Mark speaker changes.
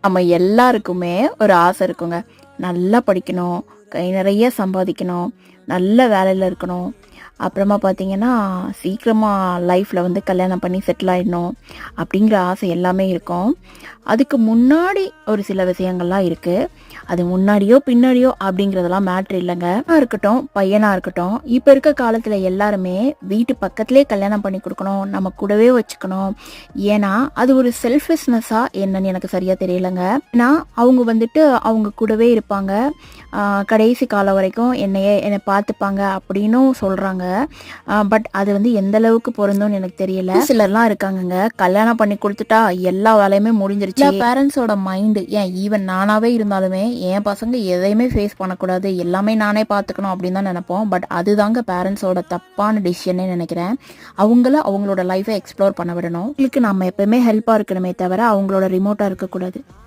Speaker 1: நம்ம எல்லாருக்குமே ஒரு ஆசை இருக்குங்க. நல்லா படிக்கணும், கை நிறைய சம்பாதிக்கணும், நல்ல வேலையில் இருக்கணும். அப்புறமா பார்த்தீங்கன்னா, சீக்கிரமாக லைஃப்பில் வந்து கல்யாணம் பண்ணி செட்டில் ஆகிடணும் அப்படிங்கிற ஆசை எல்லாமே இருக்கும். அதுக்கு முன்னாடி ஒரு சில விஷயங்கள்லாம் இருக்குது. அது முன்னாடியோ பின்னாடியோ அப்படிங்கிறதெல்லாம் மேட்ரு இல்லைங்க. இருக்கட்டும், பையனாக இருக்கட்டும், இப்போ இருக்க காலத்தில் எல்லாருமே வீட்டு பக்கத்துலேயே கல்யாணம் பண்ணி கொடுக்கணும், நம்ம கூடவே வச்சுக்கணும். ஏன்னா அது ஒரு செல்ஃபிஷ்னஸாக என்னன்னு எனக்கு சரியாக தெரியலைங்க. ஏன்னா அவங்க வந்துட்டு அவங்க கூடவே இருப்பாங்க, கடைசி காலம் வரைக்கும் என்னை பார்த்துப்பாங்க அப்படின்னும் சொல்கிறாங்க. பட் அது வந்து எந்த அளவுக்கு பொருந்தும்னு எனக்கு தெரியல. சிலர்லாம் இருக்காங்கங்க, கல்யாணம் பண்ணி கொடுத்துட்டா எல்லா வேலையுமே முடிஞ்சிருச்சு. பேரண்ட்ஸோட மைண்டு, ஏன் ஈவன் நானாவே இருந்தாலுமே என் பசங்க எதையுமே ஃபேஸ் பண்ணக்கூடாது, எல்லாமே நானே பார்த்துக்கணும் அப்படின்னு தான் நினைப்போம். பட் அதுதாங்க பேரண்ட்ஸோட தப்பான டிசிஷனே நினைக்கிறேன். அவங்களோட லைஃபை எக்ஸ்ப்ளோர் பண்ண விடணும். அவங்களுக்கு நம்ம எப்பவுமே ஹெல்ப்பாக இருக்கணுமே தவிர அவங்களோட ரிமோட்டாக இருக்கக்கூடாது.